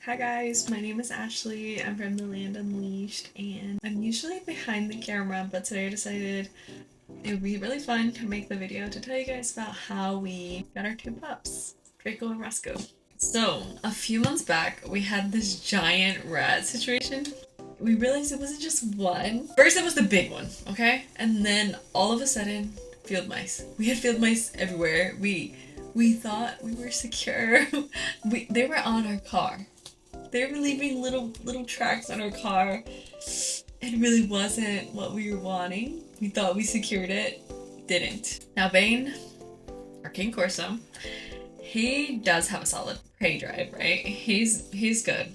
Hi guys, my name is Ashley. I'm from the Land Unleashed and I'm usually behind the camera, but today I decided it would be really fun to make the video to tell you guys about how we got our two pups, Draco and Roscoe. So, a few months back, we had this giant rat situation. We realized it wasn't just one. First it was the big one, okay? And then all of a sudden, field mice. We had field mice everywhere. We thought we were secure. They were on our car. They were leaving little tracks on our car. It really wasn't what we were wanting. We thought we secured it. Didn't. Now Bane, our King Corso, he does have a solid prey drive, right? He's good.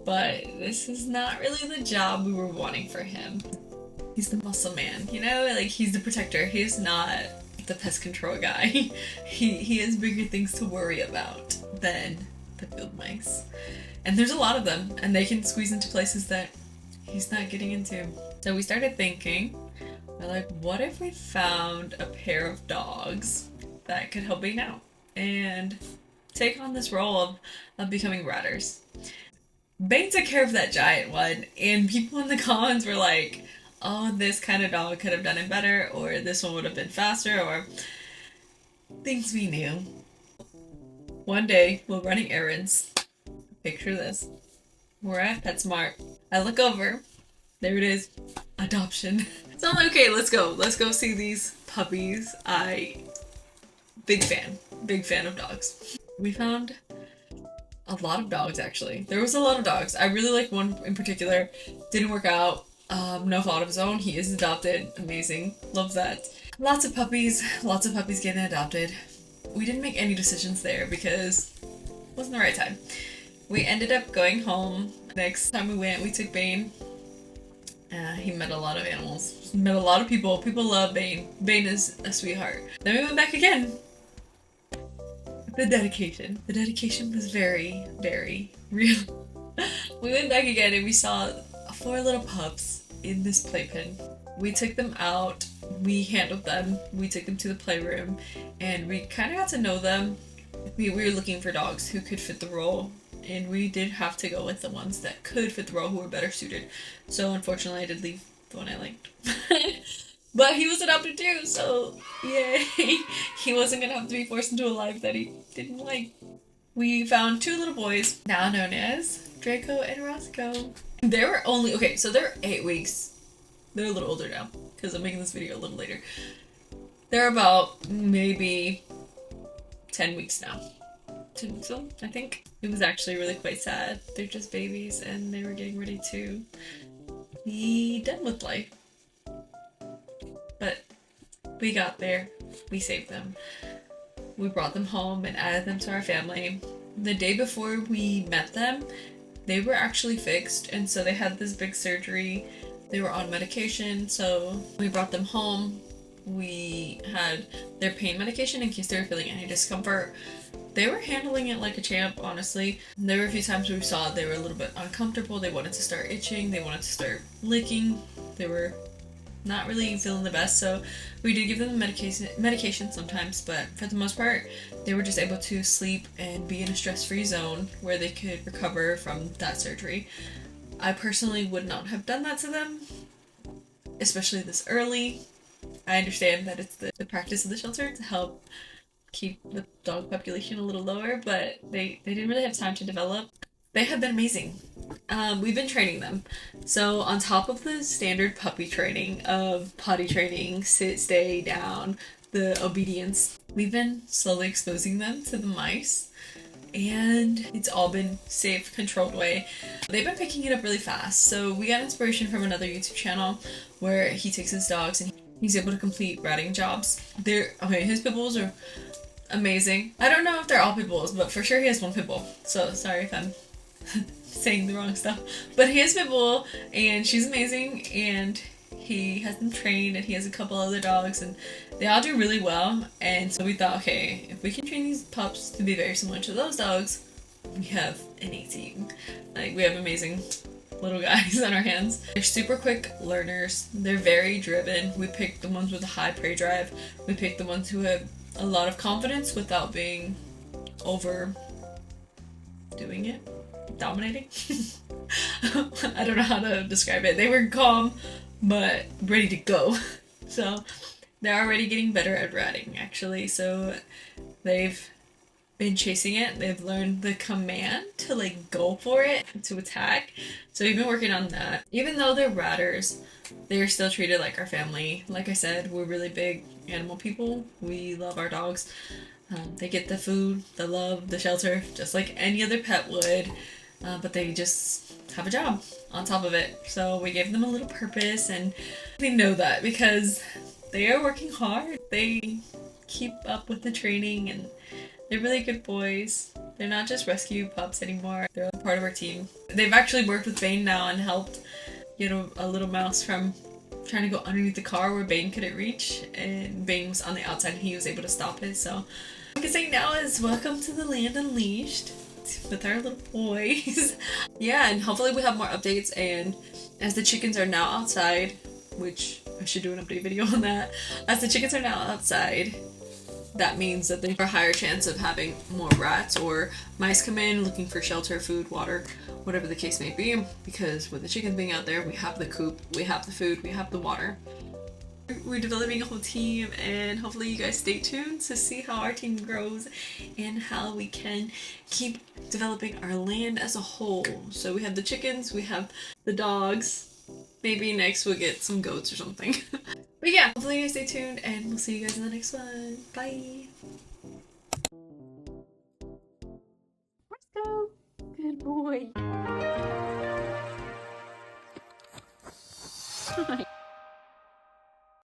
But this is not really the job we were wanting for him. He's the muscle man, you know? Like, he's the protector. He's not the pest control guy. He has bigger things to worry about than the field mice. And there's a lot of them, and they can squeeze into places that he's not getting into. So we started thinking, we're like, what if we found a pair of dogs that could help Bane out and take on this role of becoming ratters? Bane took care of that giant one, and people in the comments were like, oh, this kind of dog could have done it better, or this one would have been faster, or things we knew. One day, while running errands, picture this, we're at PetSmart. I look over, there it is, adoption. So I'm like, okay, let's go see these puppies. Big fan of dogs. We found a lot of dogs, actually. There was a lot of dogs. I really like one in particular. Didn't work out. No fault of his own. He is adopted. Amazing. Love that. Lots of puppies getting adopted. We didn't make any decisions there because it wasn't the right time. We ended up going home. Next time we went, we took Bane. He met a lot of animals. Met a lot of people. People love Bane. Bane is a sweetheart. Then we went back again. The dedication was very, very real. We went back again and we saw 4 little pups in this playpen. We took them out, we handled them, we took them to the playroom, and we kind of got to know them. We were looking for dogs who could fit the role, and we did have to go with the ones that could fit the role, who were better suited. So unfortunately I did leave the one I liked. But he was adopted too, so yay! He wasn't gonna have to be forced into a life that he didn't like. We found 2 little boys, now known as Draco and Roscoe. They were only, okay, so they're 8 weeks. They're a little older now, because I'm making this video a little later. They're about maybe 10 weeks now. 10 weeks old, I think. It was actually really quite sad. They're just babies, and they were getting ready to be done with life. But we got there, we saved them. We brought them home and added them to our family. The day before we met them, they were actually fixed, and so they had this big surgery. They were on medication, so we brought them home. We had their pain medication in case they were feeling any discomfort. They were handling it like a champ, honestly. There were a few times where we saw they were a little bit uncomfortable. They wanted to start itching, they wanted to start licking. They were not really feeling the best, so we did give them medication sometimes, but for the most part they were just able to sleep and be in a stress-free zone where they could recover from that surgery. I personally would not have done that to them, especially this early. I understand that it's the practice of the shelter to help keep the dog population a little lower, but they didn't really have time to develop. They have been amazing. We've been training them. So on top of the standard puppy training of potty training, sit, stay, down, the obedience, we've been slowly exposing them to the mice, and it's all been safe, controlled way. They've been picking it up really fast. So we got inspiration from another YouTube channel where he takes his dogs and he's able to complete ratting jobs. His pit bulls are amazing. I don't know if they're all pit bulls, but for sure he has one pit bull. So sorry if I'm saying the wrong stuff, but he has Pitbull and she's amazing, and he has them trained, and he has a couple other dogs, and they all do really well. And so we thought, okay, if we can train these pups to be very similar to those dogs, we have an A team. Like, we have amazing little guys on our hands. They're super quick learners. They're very driven. We picked the ones with a high prey drive. We picked the ones who have a lot of confidence without being over doing it. dominating. I don't know how to describe it. They were calm but ready to go. So they're already getting better at ratting actually. So they've been chasing it. They've learned the command to like go for it, to attack. So we've been working on that. Even though they're ratters, they're still treated like our family. Like I said, we're really big animal people. We love our dogs. They get the food, the love, the shelter, just like any other pet would. But they just have a job on top of it. So we gave them a little purpose, and they know that because they are working hard. They keep up with the training, and they're really good boys. They're not just rescue pups anymore. They're a part of our team. They've actually worked with Bane now and helped get a little mouse from trying to go underneath the car where Bane couldn't reach, and Bane was on the outside and he was able to stop it. So what I can say now is welcome to the land unleashed with our little boys. Yeah, and hopefully we have more updates, and as the chickens are now outside, which I should do an update video on that, as the chickens are now outside, that means that there's a higher chance of having more rats or mice come in looking for shelter, food, water, whatever the case may be, because with the chickens being out there, we have the coop, we have the food, we have the water. We're developing a whole team, and hopefully you guys stay tuned to see how our team grows and how we can keep developing our land as a whole. So we have the chickens, we have the dogs, maybe next we'll get some goats or something. But yeah, hopefully you guys stay tuned, and we'll see you guys in the next one. Bye! Let's go! Good boy!